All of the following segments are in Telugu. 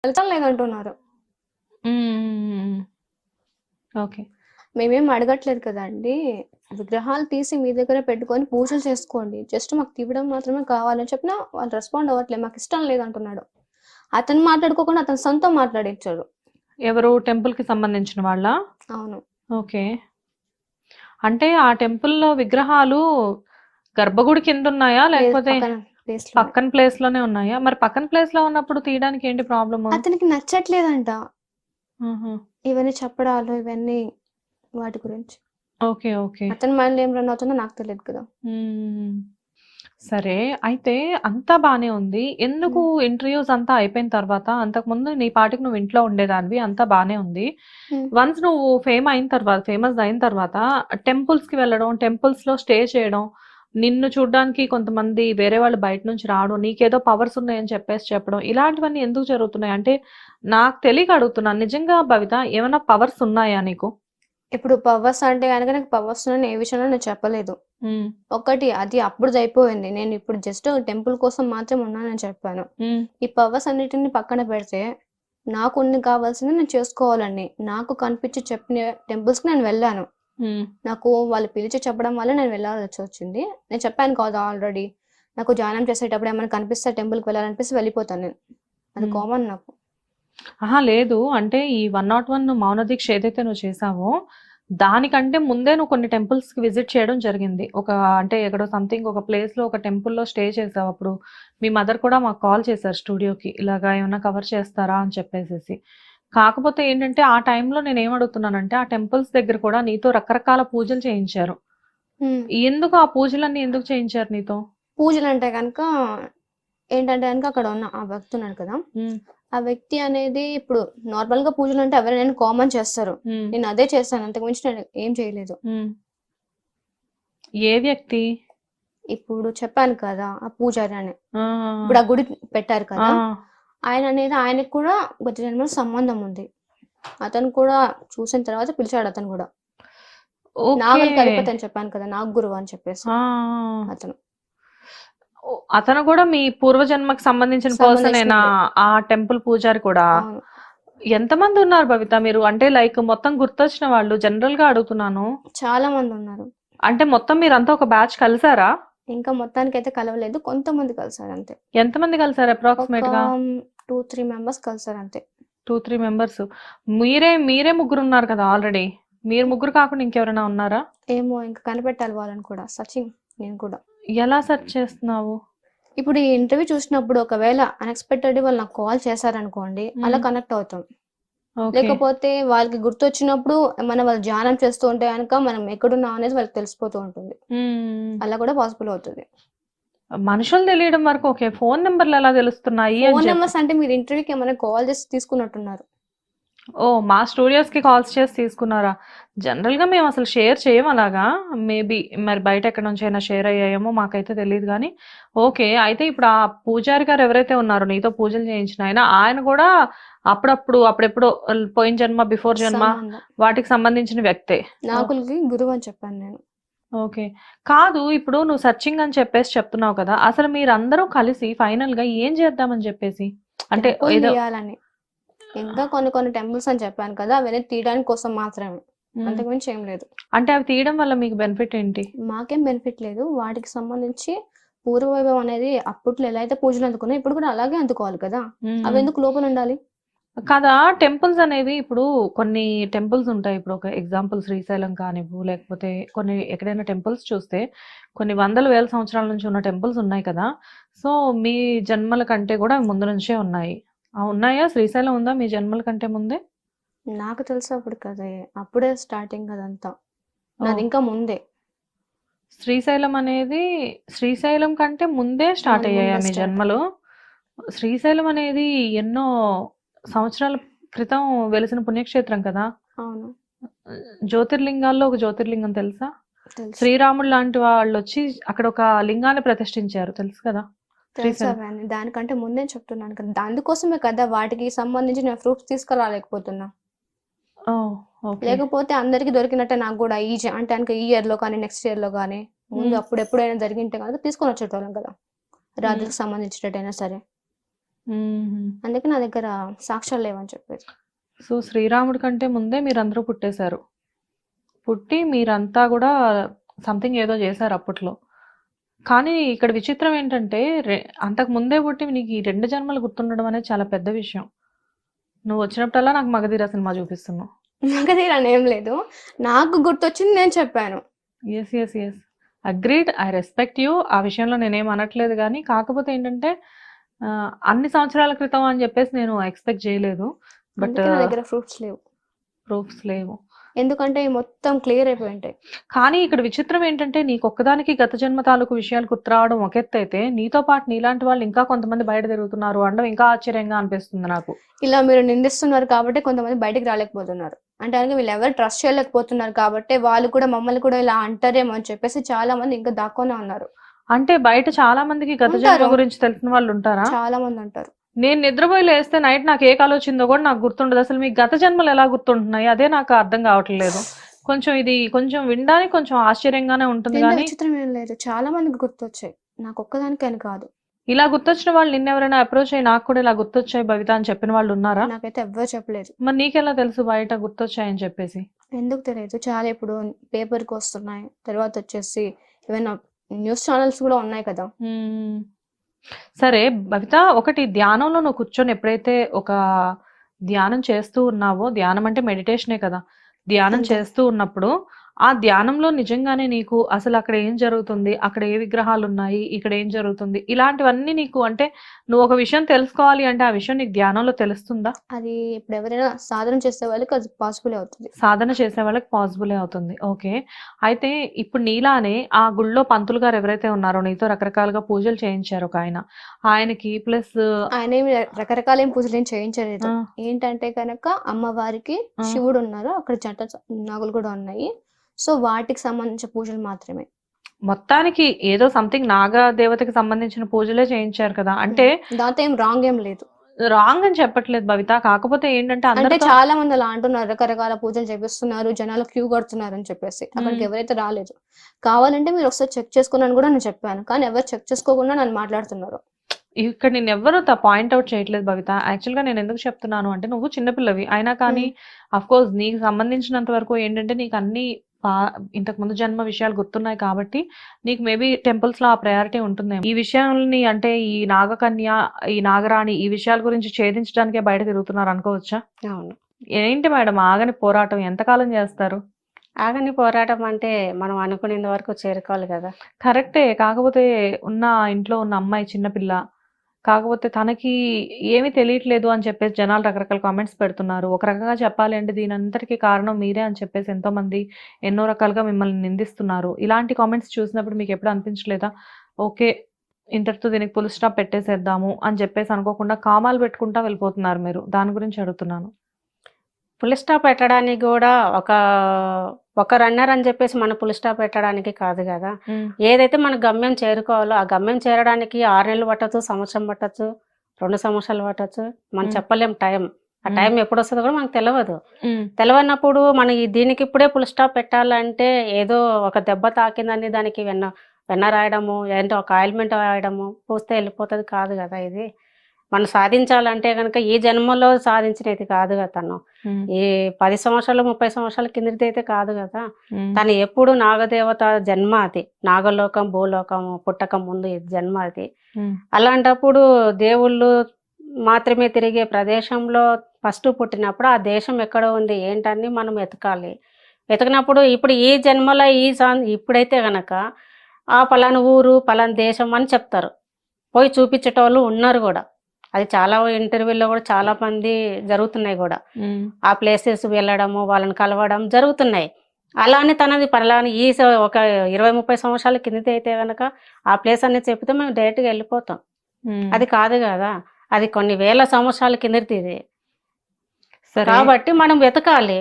ఫలితం లేదంటున్నారు. హ్మ్. ఓకే. మేమేం అడగట్లేదు కదండీ! విగ్రహాలు తీసి మీ దగ్గర పెట్టుకొని పూజలు చేసుకోండి. జస్ట్ మాకు తీయడం మాత్రమే కావాలని చెప్పినా వాళ్ళు రెస్పాండ్ అవ్వట్లేదు. మాకిష్టం లేదంటున్నాడు. అతను మాట్లాడుకోకుండా అతని సొంతం మాట్లాడిచ్చాడు. ఎవరు? టెంపుల్‌కి సంబంధించిన వాళ్ళా? అవును. ఓకే. అంటే ఆ టెంపుల్‌లో విగ్రహాలు గర్భగుడి కిందున్నాయా? లేదు లేకపోతే పక్కన ప్లేస్‌లోనే. పక్కన ప్లేస్‌లోనే ఉన్నాయా? మరి పక్కన ప్లేస్‌లో ఉన్నప్పుడు తీయడానికి ఏంటి ప్రాబ్లము? అతనికి నచ్చట్లేదంట. హుహు. ఇవన్నీ చెప్పడాలు, ఇవన్నీ వాటి గురించి. ఓకే. ఓకే. అతని మైండ్‌లో ఏం రన్ అవుతుందో నాకు తెలీదు కదా! హ్మ్. సరే. అయితే అంతా బానే ఉంది. ఎందుకు హ్మ్. ఇంటర్‌వ్యూస్ అంతా అయిపోయిన తర్వాత అంతకుముందు నీ పాటికి నువ్వు ఇంట్లో ఉండేదానివి. అంతా బానే ఉంది. హ్మ్. వన్స్ నువ్వు ఫేమస్ అయిన తర్వాత టెంపుల్స్‌కి వెళ్ళడం, టెంపుల్స్‌లో స్టే చేయడం, నిన్ను చూడ్డానికి కొంతమంది వేరే వాళ్ళు బయట నుంచి రావడం, నీకేదో పవర్స్ ఉన్నాయని చెప్పేసి చెప్పడం, ఇలాంటివన్నీ ఎందుకు జరుగుతున్నాయి? అంటే నాకు తెలియక అడుగుతున్నాను. నిజంగా భవిత ఏమన్నా పవర్స్ ఉన్నాయా నీకు? ఇప్పుడు పవర్స్ అంటే గనక నాకు పవర్స్ ఉన్నాయని ఏ విషయంలో నేను చెప్పలేదు. హ్మ్. ఒకటి అది అప్పుడుదయిపోయింది. నేనిప్పుడు జస్ట్ టెంపుల్ కోసం మాత్రం ఉన్నానని చెప్పాను. హ్మ్. ఈ పవర్స్ అన్నిటిని పక్కన పెడితే, నాకు కావాల్సింది నేను చేసుకోవాలండి. నాకు కనిపించి చెప్పిన టెంపుల్స్‌కి నేను వెళ్ళాను. హ్మ్. నాకు వాళ్ళు పిలిచి చెప్పడం వల్ల నేను వెళ్ళాల్సొచ్చింది. నేను చెప్పాను కదా ఆల్రెడీ. నాకు ధ్యానం చేసేటప్పుడు ఏమైనా కనిపిస్తే టెంపుల్‌కి వెళ్ళాలనిపిస్తే వెళ్ళిపోతాను నేను. అది హ్మ్. కామన్ నాకు. అహా! లేదు. అంటే ఈ 101 మౌన దీక్ష ఏదైతే నువ్వు చేశావో, దానికంటే ముందే నువ్వు కొన్ని టెంపుల్స్‌కి విజిట్ చేయడం జరిగింది. అంటే ఎక్కడో సంథింగ్ ఒక ప్లేస్‌లో ఒక టెంపుల్‌లో స్టే చేశావు. అప్పుడు మీ మదర్ కూడా మాకు కాల్ చేశారు స్టూడియోకి. ఇలాగ ఏమన్నా కవర్ చేస్తారా అని చెప్పేసేసి. కాకపోతే ఏంటంటే, ఆ టైంలో నేనేం అడుగుతున్నానంటే, ఆ టెంపుల్స్ దగ్గర కూడా నీతో రకరకాల పూజలు చేయించారు. హ్మ్. ఎందుకు ఆ పూజలన్నీ ఎందుకు చేయించారు నీతో? పూజలంటే గనక ఏంటంటే గనక అక్కడ ఉన్న ఆ భక్తున్నాడు కదా! హ్మ్. ఆ వ్యక్తి అనేది ఇప్పుడు నార్మల్‌గా పూజలంటే ఎవరైనా కామన్ చేస్తారు. హ్మ్. నేను అదే చేశాను. అంతకు మించి నేను ఏం చేయలేదు. హ్మ్. ఏ వ్యక్తి? ఇప్పుడు చెప్పాను కదా! ఆ పూజారి అని. ఆ! ఇప్పుడు ఆ గుడి పెట్టారు ఆ! కదా! ఆయనకి కూడా గత జన్మలో సంబంధం ఉంది. అతను కూడా చూసిన తర్వాత పిలిచాడు అతను గూడా. ఓకే. నాగలికి అధిపతి అని చెప్పాను కదా! నాగగురువు అని చెప్పేసి ఆ! ఆ! అతను. అతను గూడా మీ పూర్వజన్మకి సంబంధించిన పర్సనేనా? సంబంధించినోడే. ఆ టెంపుల్ పూజారి కూడా? అవును. ఎంతమందున్నారు భవిత మీరు? అంటే లైక్ మొత్తం గుర్తొచ్చిన వాళ్ళు జనరల్‌గా అడుగుతున్నాను. చాలా మందున్నారు. అంటే మొత్తం మీరంతా ఒక బ్యాచ్ కలిసారా? ఇంకా మొత్తానికైతే కలవలేదు. కొంతమంది కలిసారంతే. ఎంతమంది కలిసారు ఒక అప్రాక్సిమేట్‌గా? 2, 3 మెంబర్స్ కలిసారంతే. 2, 3 మెంబర్స్. మీరే ముగ్గురున్నారు కదా ఆల్రెడీ. మీరు ముగ్గురు కాకుండా ఇంకెవరైనా ఉన్నారా? ఏమో ఇంక కనిపెట్టాలి వాళ్ళని కూడా. సర్చింగ్ నేను కూడా. ఎలా సెర్చ్ చేస్తున్నావు? ఇప్పుడు ఈ ఇంటర్వ్యూ చూసినప్పుడు ఒకవేళ అన్‌ఎక్స్‌పెక్టెడ్‌గా వాళ్ళు నాకు కాల్ చేశారనుకోండి, అలా హ్మ్. కనెక్ట్ అవుతాం. ఓకే. లేకపోతే వాళ్ళకి గుర్తొచ్చినప్పుడు వాళ్ళు ధ్యానం చేస్తూ ఉంటే గనక మనం ఎక్కడున్నాం అనేది వాళ్ళకి తెలిసిపోతూ ఉంటుంది. హ్మ్. అలా కూడా పాసిబుల్ అవుతది. మనుషులు తెలియడం వరకు ఓకే. ఫోను నంబర్‌లు ఎలా తెలుస్తున్నాయి అని ఫోను చెప్పి. నంబర్స్ అంటే మీరు ఇంటర్వ్యూకి ఏమైనా కాల్ చేసి తీసుకున్నట్టున్నారు. ఓహ్! మా స్టూడియోస్‌కి కాల్స్ చేసి తీసుకున్నారా? జనరల్‌గా మేమసలు షేర్ చెయ్యం అలాగా. మేబీ మరి బయట ఎక్కడి నుంచైనా షేర్ అయ్యాయేమో మాకైతే తెలీదు గానీ, ఓకే. అయితే ఇప్పుడు ఆ పూజారి గారు ఎవరైతే ఉన్నారో నీతో పూజలు చేయించిన ఆయన గూడా అప్పుడెప్పుడో పోయిన జన్మ, బిఫోర్ జన్మ సంబంధం. వాటికి సంబంధించిన వ్యక్తే. ఓహ్! నాగులకి గురువు అని చెప్పాను నేను. ఓకే. కాదు ఇప్పుడు నువ్వు సెర్చింగ్ అని చెప్పేసి చెప్తున్నావు కదా! అసలు మీరందరూ కలిసి ఫైనల్‌గా ఏం చేద్దామని చెప్పేసి? అంటే టెంపుల్ ఏదో తీయాలని. ఇంకా కొన్ని టెంపుల్స్ అని చెప్పాను కదా! అవన్నీ తీయడానికి కోసం మాత్రమే. హ్మ్. అంతకు మించి ఏం లేదు. అంటే అవి తీయడం వల్ల మీకు బెనిఫిట్ ఏంటి? మాకేం బెనిఫిట్ లేదు. వాటికి సంబంధించి పూర్వ వైభవం అనేది అప్పట్లో ఎలా అయితే పూజలు అందుకున్నాయో ఇప్పుడు కూడా అలాగే అందుకోవాలి కదా! హ్మ్. అవెందుకు లోపలుండాలి? కదా! టెంపుల్స్ అనేవి ఇప్పుడు కొన్ని టెంపుల్స్ ఉంటాయి. ఇప్పుడు ఒక ఎగ్జాంపుల్ శ్రీశైలం కానివ్వు, లేకపోతే కొన్ని ఎక్కడైనా టెంపుల్స్ చూస్తే కొన్ని వందల, వేల సంవత్సరాల నుంచి ఉన్న టెంపుల్స్ ఉన్నాయి కదా! సో, మీ జన్మల కంటే కూడా అవి ముందు నుంచే ఉన్నాయి. ఉన్నాయా? శ్రీశైలం ఉందా మీ జన్మల కంటే ముందే? నాకు తెలిసి అప్పుడు కదే. అప్పుడే స్టార్టింగ్ అదంతా. ఓహ్! నాదింకా ముందే. శ్రీశైలం కంటే ముందే స్టార్ట్ అయ్యాయా ముందే మీ స్టార్ట్. జన్మలు? శ్రీశైలం అనేది ఎన్నో సంవత్సరాల క్రితం వెలిసిన పుణ్యక్షేత్రం కదా! అవును. జ్యోతిర్లింగాల్లో ఒక జ్యోతిర్లింగం తెలుసా? తెలుసు. శ్రీరాముడు లాంటి వాళ్ళొచ్చి అక్కడ ఒక లింగాన్ని ప్రతిష్ఠించారు. తెలుసు కదా! తెలుసు శ్రీశైలం. అవన్నీ. దానికంటే ముందే చెప్తున్నాను కదా! అందుకోసమే కదా వాటికి సంబంధించి నేను ప్రూఫ్స్ తీసుకురాలేకపోతున్నా. ఓహ్! ఓకే. లేకపోతే అందరికి దొరికినట్టే నాకు గూడా అంటే గనుక ఈ ఇయర్‌లో కానీ, నెక్స్ట్ ఇయర్‌లో గానీ, ముందు హ్మ్. అప్పుడెప్పుడైనా జరిగింటే గనుక తీసుకొనొచ్చేటోళ్ళం కదా! హ్మ్. రాధలకు సంబంధించినట్టయినా సరే. మ్మ్. అందుకే నా దగ్గర సాక్ష్యాలు లేవని చెప్పేది. సో శ్రీరాముడి కంటే ముందే మీరందరూ పుట్టేశారు. పుట్టి మీరంతా కూడా సంథింగ్ ఏదో చేశారు అప్పట్లో. కానీ ఇక్కడ విచిత్రం ఏంటంటే అంతకు ముందే పుట్టి నీకు ఈ 2 జన్మలు గుర్తుండడం అనేది చాలా పెద్ద విషయం. నువ్వు వచ్చినప్పుడల్లా నాకు మగధీర సినిమా చూపిస్తున్నావు. మగధీర అని ఏం లేదు, నాకు గుర్తొచ్చింది నేను చెప్పాను. Yes agreed, I respect you. ఆ విషయంలో నేనేం అనట్లేదు, కానీ కాకపోతే ఏంటంటే అన్ని సంవత్సరాల క్రితం అని చెప్పేసి నేను ఎక్స్పెక్ట్ చేయలేదు. బట్ అందుకే నా దగ్గర ప్రూఫ్స్ లేవు. ప్రూఫ్స్ లేవు. ఎందుకంటే ఇవి మొత్తం క్లియర్ అయిపోయి ఉంటాయి. కానీ ఇక్కడ విచిత్రం ఏంటంటే నీకు ఒక్కదానికి గత జన్మ తాలూకు విషయాలు గుర్తురావడం ఒక ఎత్తు అయితే, నీతో పాటు నీలాంటి వాళ్ళు ఇంకా కొంతమంది బయట తిరుగుతున్నారు అనడం ఇంకా ఆశ్చర్యంగా అనిపిస్తుంది నాకు. ఇలా మీరు నిందిస్తున్నారు కాబట్టి కొంతమంది బయటికి రాలేకపోతున్నారు. అంటే అలాగే వీళ్ళు ఎవరు ట్రస్ట్ చేయలేకపోతున్నారు కాబట్టి వాళ్ళు కూడా మమ్మల్ని కూడా ఇలా అంటారేమో అని చెప్పేసి చాలా మంది ఇంకా దాక్కొనే ఉన్నారు. అంటే బయట చాలా మందికి గత జన్మ ఉంటారు. గురించి తెలిసిన వాళ్ళు ఉంటారా? చాలా మంది అంటారు. నేను నిద్రపోయి లేస్తే నైట్ నాకు ఏ కాల్ వచ్చిందో కూడా నాకు గుర్తుండదు. అసలు మీ గత జన్మలు ఎలా గుర్తుంటున్నాయి అదే నాకు అర్థం కావట్లేదు. కొంచెం వినడానికి కొంచెం ఆశ్చర్యంగానే ఉంటుంది. దీంట్లో కానీ విచిత్రం ఏం లేదు, చాలా మందికి గుర్తొచ్చాయి, నాకు ఒక్కదానికని కాదు. ఇలా గుర్తొచ్చిన వాళ్ళు నిన్నెవరైనా అప్రోచ్ అయ్యి నాకు కూడా ఇలా గుర్తొచ్చాయి భవిత అని చెప్పిన వాళ్ళు ఉన్నారా? నాకైతే ఎవ్వరు చెప్పలేదు. మరి నీకెలా తెలుసు బయట గుర్తొచ్చాయని చెప్పేసి? ఎందుకు తెలియదు, చాలా ఇప్పుడు పేపర్కి వస్తున్నాయి, తర్వాత వచ్చేసి ఏమైనా న్యూస్ ఛానల్స్ కూడా ఉన్నాయి కదా. మ్మ్. సరే భవిత, ఒకటి ధ్యానంలో నువ్వు కూర్చొని ఎప్పుడైతే ఒక ధ్యానం చేస్తూ ఉన్నావో, ధ్యానం అంటే మెడిటేషనే కదా, ధ్యానం అంతే. చేస్తూ ఉన్నప్పుడు ఆ ధ్యానంలో నిజంగానే నీకు అసలు అక్కడ ఏం జరుగుతుంది, అక్కడ ఏ విగ్రహాలు ఉన్నాయి, ఇక్కడ ఏం జరుగుతుంది, ఇలాంటివన్నీ నీకు అంటే నువ్వు ఒక విషయం తెలుసుకోవాలి అంటే ఆ విషయం నీకు ధ్యానంలో తెలుస్తుందా? అది ఇప్పుడు ఎవరైనా సాధన చేసే వాళ్ళకి అది పాసిబుల్ అవుతుంది. సాధన చేసే వాళ్ళకి పాసిబులే అవుతుంది. ఓకే. అయితే ఇప్పుడు నీలానే ఆ గుళ్ళో పంతులు గారు ఎవరైతే ఉన్నారో నీతో రకరకాలుగా పూజలు చేయించారు ఒక ఆయనకి ప్లస్ ఆయన ఏమి రకరకాల ఏం పూజలు ఏం చేయించలేదు. ఏంటంటే కనుక అమ్మవారికి శివుడు ఉన్నారు, అక్కడ జంట నాగులు కూడా ఉన్నాయి. సో వాటికి సంబంధించిన పూజలు మాత్రమే. మొత్తానికి ఏదో సంథింగ్ నాగ దేవతకి సంబంధించిన పూజలే చేయించారు కదా. అంటే దాంతో ఏం రాంగ్ ఏం లేదు. రాంగ్ అని చెప్పట్లేదు భవిత, కాకపోతే ఏంటంటే అంటే అందరితో చాలా మంది అలా అంటున్నారు, రకరకాల పూజలు చేపిస్తున్నారు, జనాలు క్యూ కడుతున్నారు అని చెప్పేసి. అక్కడికి ఎవరైతే రాలేదు, కావాలంటే మీరు ఒకసారి చెక్ చేసుకున్నాను కూడా నేను చెప్పాను, కానీ ఎవరు చెక్ చేసుకోకుండా నన్ను మాట్లాడుతున్నారు. ఇక్కడ నేను ఎవరు పాయింట్అవుట్ చేయట్లేదు భవిత. యాక్చువల్గా నేను ఎందుకు చెప్తున్నాను అంటే నువ్వు చిన్నపిల్లవి అయినా కానీ అఫ్ కోర్స్ నీకు సంబంధించినంత వరకు ఏంటంటే నీకు అన్ని ఇంతకు ముందు జన్మ విషయాలు గుర్తున్నాయి కాబట్టి నీకు మేబీ టెంపుల్స్ లో ఆ ప్రయారిటీ ఉంటుంది. ఈ విషయాలని అంటే ఈ నాగకన్య, ఈ నాగరాణి ఈ విషయాల గురించి ఛేదించడానికే బయట తిరుగుతున్నారు అనుకోవచ్చా? అవును. ఏంటి మేడం ఆగని పోరాటం ఎంతకాలం చేస్తారు? ఆగని పోరాటం అంటే మనం అనుకునేంత వరకు చేరుకోవాలి కదా. కరెక్టే, కాకపోతే ఇంట్లో ఉన్న అమ్మాయి చిన్నపిల్ల, కాకపోతే తనకి ఏమీ తెలియట్లేదు అని చెప్పేసి జనాలు రకరకాల కామెంట్స్ పెడుతున్నారు. ఒక రకంగా చెప్పాలి అంటే దీని అంతటికీ కారణం మీరే అని చెప్పేసి ఎంతో మంది ఎన్నో రకాలుగా మిమ్మల్ని నిందిస్తున్నారు. ఇలాంటి కామెంట్స్ చూసినప్పుడు మీకు ఎప్పుడు అనిపించలేదా ఓకే ఇంతటితో దీనికి ఫుల్ స్టాప్ పెట్టేసేద్దాము అని చెప్పేసి అనుకోకుండా కామాలు పెట్టుకుంటా వెళ్ళిపోతున్నారు మీరు? దాని గురించి అడుగుతున్నాను. ఫుల్ స్టాప్ పెట్టడానికి కూడా ఒక రన్నర్ అని చెప్పేసి మన ఫుల్ స్టాప్ పెట్టడానికి కాదు కదా. ఏదైతే మన గమ్యం చేరుకోవాలో ఆ గమ్యం చేరడానికి 6 నెలలు పట్టచ్చు, సంవత్సరం పట్టచ్చు, 2 సంవత్సరాలు పట్టచ్చు, మనం చెప్పలేం టైం. ఆ టైం ఎప్పుడు వస్తుందో కూడా మనకు తెలియదు. తెలియనప్పుడు మనం దీనికి ఇప్పుడే ఫుల్ స్టాప్ పెట్టాలంటే ఏదో ఒక దెబ్బ తాకిందని దానికి వెన్న రాయడము, ఏంటో ఒక ఆయిల్మెంట్ రాయడము, పూస్తే వెళ్ళిపోతుంది కాదు కదా. ఇది మనం సాధించాలంటే కనుక ఈ జన్మలో సాధించినది కాదు కదా. తను ఈ 10 సంవత్సరాలు 30 సంవత్సరాల కిందది అయితే కాదు కదా. తను ఎప్పుడు నాగదేవత జన్మ, అది నాగలోకం భూలోకం పుట్టక ముందు జన్మ అది. అలాంటప్పుడు దేవుళ్ళు మాత్రమే తిరిగే ప్రదేశంలో ఫస్ట్ పుట్టినప్పుడు ఆ దేశం ఎక్కడ ఉంది ఏంటని మనం వెతకాలి. వెతకినప్పుడు ఇప్పుడు ఈ జన్మలో ఇప్పుడైతే గనక ఆ పలానా ఊరు పలానా దేశం అని చెప్తారు, పోయి చూపించేటోళ్ళు ఉన్నారు కూడా. అది చాలా ఇంటర్వ్యూలో కూడా చాలా మంది జరుగుతున్నాయి కూడా. ఆ ప్లేసెస్ వెళ్ళడము, వాళ్ళని కలవడం జరుగుతున్నాయి. అలానే తనది పలానా ఒక 20-30 సంవత్సరాల కిందది అయితే కనుక ఆ ప్లేస్ అనేది చెప్తే మేము డైరెక్ట్గా వెళ్ళిపోతాం. అది కాదు కదా, అది కొన్ని వేల సంవత్సరాల కిందది ఇది. కాబట్టి మనం వెతకాలి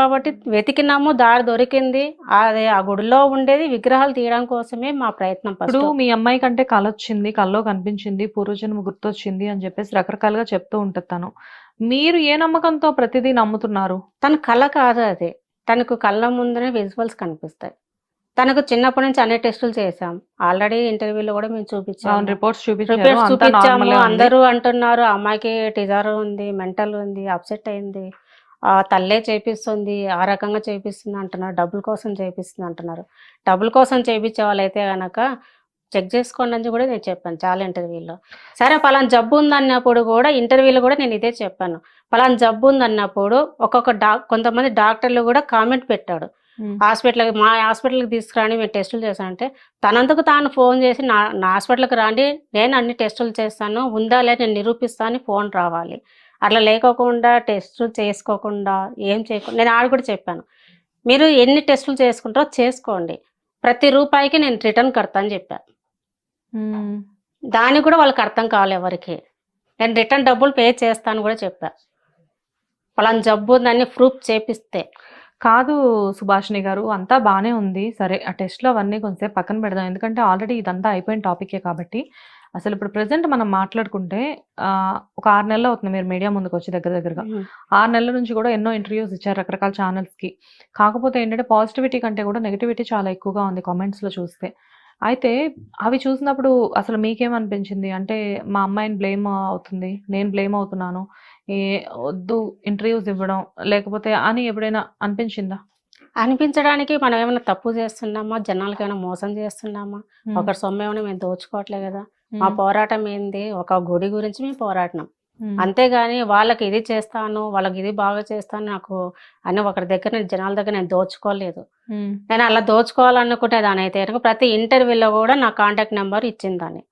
కాబట్టి వెతికినాము, దారి దొరికింది. అదే ఆ గుడిలో ఉండేది విగ్రహాలు తీయడం కోసమే మా ప్రయత్నం. ఇప్పుడు మీ అమ్మాయి కంటే కళ వచ్చింది, కల్లో కనిపించింది, పూర్వజన్మ గుర్తొచ్చింది అని చెప్పేసి రకరకాలుగా చెప్తూ ఉంటుంది తను. మీరు ఏ నమ్మకంతో ప్రతిదీ నమ్ముతున్నారు? తన కళ కాదు అది, తనకు కళ్ళ ముందునే విజువల్స్ కనిపిస్తాయి. తనకు చిన్నప్పటి నుంచి అన్ని టెస్టులు చేసాం. ఆల్రెడీ ఇంటర్వ్యూలో కూడా మేము చూపించాము. రిపోర్ట్స్ చూపించారు, రిపోర్ట్స్ అంతా చూపించాము. నార్మల్ ఉంది. అందరూ అంటున్నారు అమ్మాయికి టిజార్ ఉంది, మెంటల్ ఉంది, అప్సెట్ అయింది, తల్లే చేపిస్తుంది, ఆ రకంగా చేపిస్తుంది అంటున్నారు, డబ్బుల కోసం చేపిస్తుంది అంటున్నారు. డబ్బుల కోసం చేపించే వాళ్ళైతే గనక చెక్ చేసుకోండి అని కూడా నేను చెప్పాను చాలా ఇంటర్వ్యూలో. సరే పలానా జబ్బు ఉందన్నప్పుడు కూడా ఇంటర్వ్యూలో కూడా నేను ఇదే చెప్పాను. పలానా జబ్బు ఉందన్నప్పుడు కొంతమంది డాక్టర్లు కూడా కామెంట్ పెట్టాడు, మా హాస్పిటల్కి తీసుకురాని మేము టెస్టులు చేశానంటే తనందుకు తాను ఫోన్ చేసి నా హాస్పిటల్కి రాండి, నేను అన్ని టెస్టులు చేస్తాను, ఉందా లేదా నేను నిరూపిస్తాను అని ఫోన్ రావాలి. అట్లా లేకోకుండా టెస్టులు చేసుకోకుండా ఏం చేయకుండా నేను ఆడ కూడా చెప్పాను, మీరు ఎన్ని టెస్టులు చేసుకుంటారో చేసుకోండి, ప్రతి రూపాయికి నేను రిటర్న్ కడతా అని చెప్పాను. దానికి కూడా వాళ్ళకి అర్థం కావాలి ఎవరికి, నేను రిటర్న్ డబ్బులు పే చేస్తాను కూడా చెప్పా. వాళ్ళని జబ్బు ఉందని ప్రూఫ్ చేపిస్తే. కాదు సుభాషిణి గారు, అంతా బానే ఉంది, సరే ఆ టెస్ట్లు అవన్నీ కొంచెం పక్కన పెడదాం, ఎందుకంటే ఆల్రెడీ ఇదంతా అయిపోయిన టాపికే కాబట్టి. అసలు ఇప్పుడు ప్రెసెంట్ మనం మాట్లాడుకుంటే ఒక 6 నెలలు అవుతుంది మీరు మీడియా ముందుకు వచ్చి దగ్గరగా 6 నెలల నుంచి కూడా ఎన్నో ఇంటర్వ్యూస్ ఇచ్చారు రకరకాల ఛానల్స్కి. కాకపోతే ఏంటంటే పాజిటివిటీ కంటే కూడా నెగిటివిటీ చాలా ఎక్కువగా ఉంది కామెంట్స్లో చూస్తే. అయితే అవి చూసినప్పుడు అసలు మీకేమనిపించింది? అంటే మా అమ్మాయిని బ్లేమ్ అవుతుంది, నేను బ్లేమ్ అవుతున్నాను, వద్దు ఇంటర్వ్యూస్ ఇవ్వడం లేకపోతే అని ఎప్పుడైనా అనిపించిందా? అనిపించడానికి మనం ఏమైనా తప్పు చేస్తున్నామా, జనాలకి ఏమైనా మోసం చేస్తున్నామా, ఒకరి సొమ్ము ఏమైనా మేము దోచుకోవట్లే కదా. మా పోరాటం ఏంది, ఒక గుడి గురించి మేము పోరాటం, అంతేగాని వాళ్ళకి ఇది చేస్తాను, వాళ్ళకి ఇది బాగా చేస్తాను నాకు అని ఒకరి దగ్గర జనాల దగ్గర నేను దోచుకోలేదు. నేను అలా దోచుకోవాలనుకుంటే దాని అయితే ప్రతి ఇంటర్వ్యూలో కూడా నా కాంటాక్ట్ నెంబర్ ఇచ్చిందని.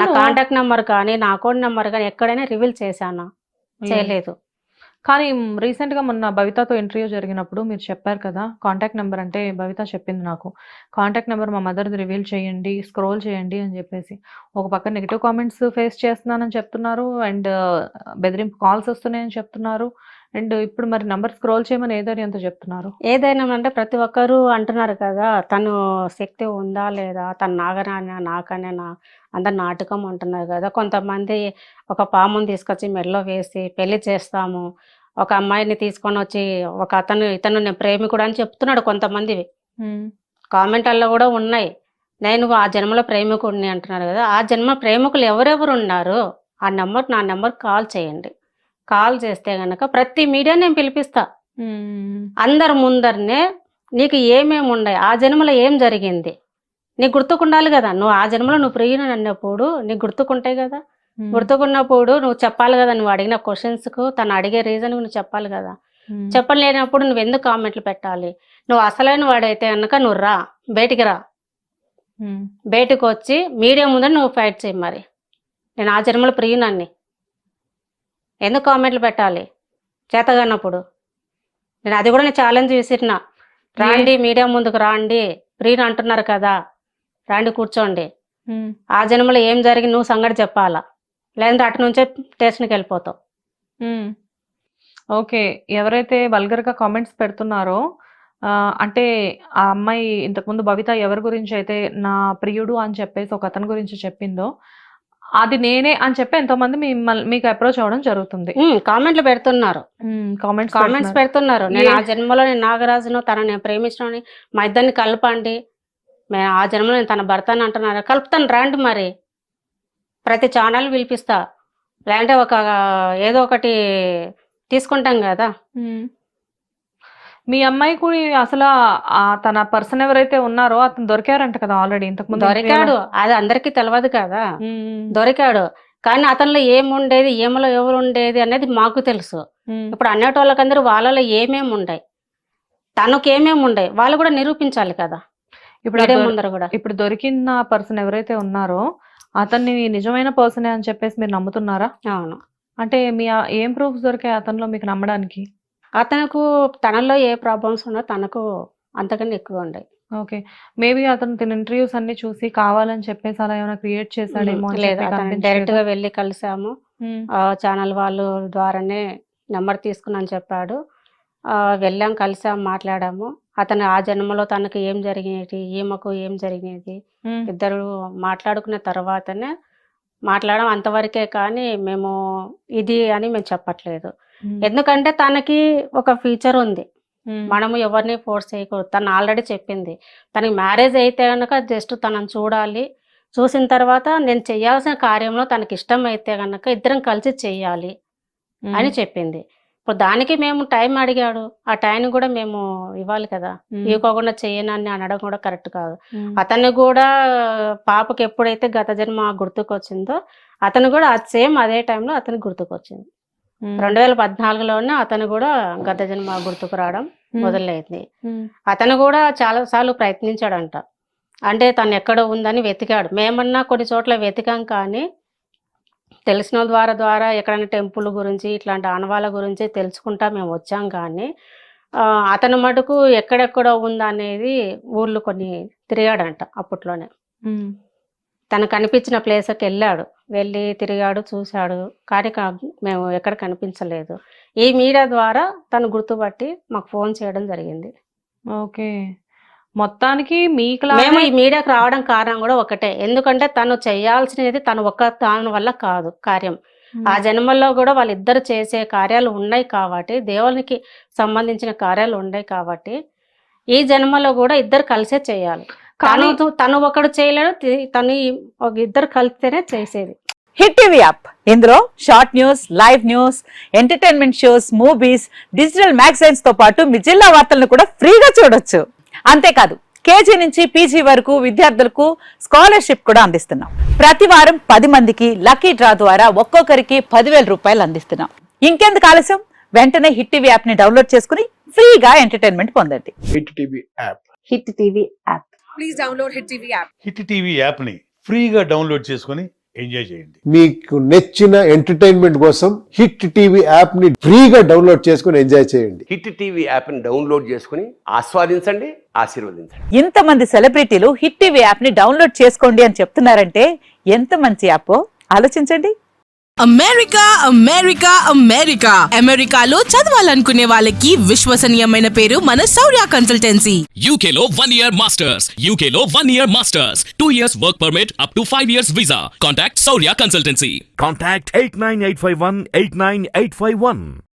నా కాంటాక్ట్ నెంబర్ కానీ నా అకౌంట్ నెంబర్ కానీ ఎక్కడైనా రివీల్ చేశానా? చేయలేదు. కానీ రీసెంట్గా మొన్న భవితతో ఇంటర్వ్యూ జరిగినప్పుడు మీరు చెప్పారు కదా, కాంటాక్ట్ నెంబర్ అంటే భవిత చెప్పింది నాకు, కాంటాక్ట్ నెంబర్ మా మదర్ది రివీల్ చేయండి, స్క్రోల్ చేయండి అని చెప్పేసి. ఒక పక్క నెగిటివ్ కామెంట్స్ ఫేస్ చేస్తున్నానని చెప్తున్నారు, అండ్ బెదిరింపు కాల్స్ వస్తున్నాయని చెప్తున్నారు, అండ్ ఇప్పుడు మరి నెంబర్ స్క్రోల్ చేయమని ఏదైనా చెప్తున్నారు. ఏదైనా అంటే ప్రతి ఒక్కరు అంటున్నారు కదా, తను శక్తి ఉందా లేదా, తను నాగరానా నాకనేనా, అందరు నాటకం అంటున్నారు కదా. కొంతమంది ఒక పాముని తీసుకొచ్చి మెడలో వేసి పెళ్లి చేస్తాము, ఒక అమ్మాయిని తీసుకొని వచ్చి ఇతను నేను ప్రేమికుడు అని చెప్తున్నాడు కొంతమంది. కామెంట్లలో కూడా ఉన్నాయి, నేను ఆ జన్మలో ప్రేమికుడిని అంటున్నారు కదా. ఆ జన్మ ప్రేమికులు ఎవరెవరు ఉన్నారు నా నెంబర్ కాల్ చేయండి. కాల్ చేస్తే గనక ప్రతి మీడియా నేను పిలిపిస్తా, అందరు ముందరనే నీకు ఏమేమి ఉన్నాయి, ఆ జన్మలో ఏం జరిగింది నీకు గుర్తుకుండాలి కదా. నువ్వు ఆ జన్మలో నువ్వు ప్రియుని అన్నప్పుడు నీకు గుర్తుకుంటాయి కదా. గుర్తుకున్నప్పుడు నువ్వు చెప్పాలి కదా, నువ్వు అడిగిన క్వశ్చన్స్కు తను అడిగే రీజన్ నువ్వు చెప్పాలి కదా. చెప్పలేనప్పుడు నువ్వు ఎందుకు కామెంట్లు పెట్టాలి? నువ్వు అసలైన వాడైతే కనుక నువ్వు రా, బయటికి రా, బయటకు వచ్చి మీడియా ముందర నువ్వు ఫైట్ చేయి. మరి నేను ఆ జన్మలో ప్రియునాన్ని ఎందుకు కామెంట్లు పెట్టాలి చేతగానప్పుడు? నేను అది కూడా నేను ఛాలెంజ్ విసిరినా, రాండి మీడియా ముందుకు రాండి, ప్రియుని అంటున్నారు కదా, రాండి కూర్చోండి, ఆ జన్మలో ఏం జరిగి నువ్వు సంగతి చెప్పాలా, లేదంటే అటు నుంచే స్టేషన్కి వెళ్ళిపోతావు. ఓకే, ఎవరైతే వల్గర్గా కామెంట్స్ పెడుతున్నారో అంటే ఆ అమ్మాయి ఇంతకుముందు భవిత ఎవరి గురించి అయితే నా ప్రియుడు అని చెప్పేసి ఒక అతని గురించి చెప్పిందో అది నేనే అని చెప్పి ఎంతోమంది మీకు అప్రోచ్ అవ్వడం జరుగుతుంది, కామెంట్లు పెడుతున్నారు, కామెంట్స్ పెడుతున్నారు. నేను ఆ జన్మలో నేను నాగరాజును తనని నేను ప్రేమించని మా ఇద్దరిని కలపండి, మేము ఆ జన్మలో నేను తన భర్తని అంటున్నారు, కలుపుతాను రండి. మరి ప్రతి ఛానల్ పిలిపిస్తా, లేదంటే ఏదో ఒకటి తీసుకుంటాం కదా. మీ అమ్మాయి కూడా అసలు తన పర్సన్ ఎవరైతే ఉన్నారో అతను దొరికారంట కదా ఆల్రెడీ, ఇంతకుముందు దొరికాడు, అది అందరికీ తెలియదు కదా. దొరికాడు, కానీ అతనిలో ఏముండేది, ఏమలో ఎవరు ఉండేది అనేది మాకు తెలుసు. ఇప్పుడు అన్నేటోళ్ళకందరూ వాళ్ళలో ఏమేమి ఉన్నాయి, తనకు ఏమేమి ఉన్నాయి వాళ్ళు కూడా నిరూపించాలి కదా. ఇప్పుడు దొరికిన పర్సన్ ఎవరైతే ఉన్నారో అతన్ని నిజమైన పర్సనే అని చెప్పేసి మీరు నమ్ముతున్నారా? అవును. అంటే మీ ఏం ప్రూఫ్స్ దొరికాయి అతనిలో మీకు నమ్మడానికి? అతనుకు తనలో ఏ ప్రాబ్లమ్స్ ఉన్నా తనకు అంతకన్నా ఎక్కువ ఉన్నాయి. ఓకే, మేబీ అతను తన ఇంటర్వ్యూస్ అన్ని చూసి కావాలని చెప్పేసి అలా ఏమైనా క్రియేట్ చేశాడేమో. డైరెక్ట్ గా వెళ్ళి కలిసాము, ఛానల్ వాళ్ళు ద్వారానే నెంబర్ తీసుకున్నాను చెప్పాడు. వెళ్ళాం, కలిసాం, మాట్లాడాము. అతను ఆ జన్మలో తనకు ఏం జరిగినది, ఈమెకు ఏం జరిగినది ఇద్దరు మాట్లాడుకున్న తర్వాతనే మాట్లాడడం, అంతవరకే. కానీ మేము ఇది అని మేము చెప్పట్లేదు, ఎందుకంటే తనకి ఒక ఫ్యూచర్ ఉంది, మనము ఎవరిని ఫోర్స్ చేయకూడదు. తను ఆల్రెడీ చెప్పింది, తనకి మ్యారేజ్ అయితే కనుక జస్ట్ తనని చూడాలి, చూసిన తర్వాత నేను చేయాల్సిన కార్యంలో తనకి ఇష్టం అయితే కనుక ఇద్దరం కలిసి చెయ్యాలి అని చెప్పింది. ఇప్పుడు దానికి మేము టైం అడిగాడు, ఆ టైం కూడా మేము ఇవ్వాలి కదా. ఇవ్వకుండా చేయనని అనడం కూడా కరెక్ట్ కాదు. అతను కూడా పాపకి ఎప్పుడైతే గత జన్మ గుర్తుకొచ్చిందో అతను కూడా సేమ్ అదే టైంలో అతను గుర్తుకొచ్చింది. 2014లోనే అతను కూడా గత జన్మ గుర్తుకు రావడం మొదలైంది. అతను కూడా చాలా సార్లు ప్రయత్నించాడంట, అంటే తను ఎక్కడ ఉందని వెతికాడు. మేమన్నా కొన్ని చోట్ల వెతికాం, కానీ తెలిసిన ద్వారా ఎక్కడైనా టెంపుల్ గురించి ఇట్లాంటి ఆనవాళ్ళ గురించి తెలుసుకుంటా మేము వచ్చాం. కానీ అతను మటుకు ఎక్కడెక్కడ ఉందనేది ఊర్లు కొన్ని తిరిగాడంట అప్పట్లోనే. తను కనిపించిన ప్లేస్కి వెళ్ళాడు, వెళ్ళి తిరిగాడు, చూశాడు, కానీ మేము ఎక్కడ కనిపించలేదు. ఈ మీడియా ద్వారా తను గుర్తుపట్టి మాకు ఫోన్ చేయడం జరిగింది. ఓకే, మొత్తానికి మీకు మేము ఈ మీడియాకి రావడం కారణం కూడా ఒకటే, ఎందుకంటే తను చేయాల్సినది తను దాని వల్ల కాదు కార్యం. ఆ జన్మల్లో కూడా వాళ్ళిద్దరు చేసే కార్యాలు ఉన్నాయి కాబట్టి, దేవునికి సంబంధించిన కార్యాలు ఉన్నాయి కాబట్టి ఈ జన్మలో కూడా ఇద్దరు కలిసే చేయాలి. తను ఒకడు చేయలేడు, తను ఇద్దరు కలిస్తేనే చేసేది. హిట్ టీవీ యాప్, ఇందులో short news, live news, entertainment shows, movies, digital magazines తో పాటు మీ జిల్లా వార్తలను కూడా ఫ్రీగా చూడొచ్చు. అంతేకాదు కేజీ నుంచి పీజీ వరకు విద్యార్థులకు స్కాలర్షిప్ కూడా అందిస్తున్నాం. ప్రతి వారం 10 మందికి లక్కీ డ్రా ద్వారా ఒక్కొక్కరికి 10,000 రూపాయలు అందిస్తున్నాం. ఇంకెందుకు ఆలస్యం, వెంటనే హిట్ టీవీ యాప్ ని డౌన్లోడ్ చేసుకుని ఫ్రీగా ఎంటర్టైన్మెంట్ పొందండి. Hit TV app. Hit TV app. Please download hit TV app. Hit TV app ని ఫ్రీగా డౌన్లోడ్ చేసుకుని ఎంజాయ్ చేయండి. మీకు నచ్చిన ఎంటర్టైన్మెంట్ కోసం హిట్ టీవీ యాప్ ని ఫ్రీగా డౌన్లోడ్ చేసుకుని ఎంజాయ్ చేయండి. హిట్ టీవీ యాప్ ని డౌన్లోడ్ చేసుకుని ఆస్వాదించండి, ఆశీర్వదించండి. ఇంతమంది సెలబ్రిటీలు హిట్ టీవీ యాప్ ని డౌన్లోడ్ చేసుకోండి అని చెప్తున్నారంటే ఎంత మంచి యాప్ ఆలోచించండి. అమెరికా అమెరికా అమెరికా అమెరికాలో చదవాలనుకునే వాళ్ళకి విశ్వసనీయమైన పేరు మన శౌర్య కన్సల్టెన్సీ. UK లో 1 year masters, UK లో 1 year masters, 2 years work permit up to 5 years visa. Contact Saurya Consultancy. Contact 89851 89851.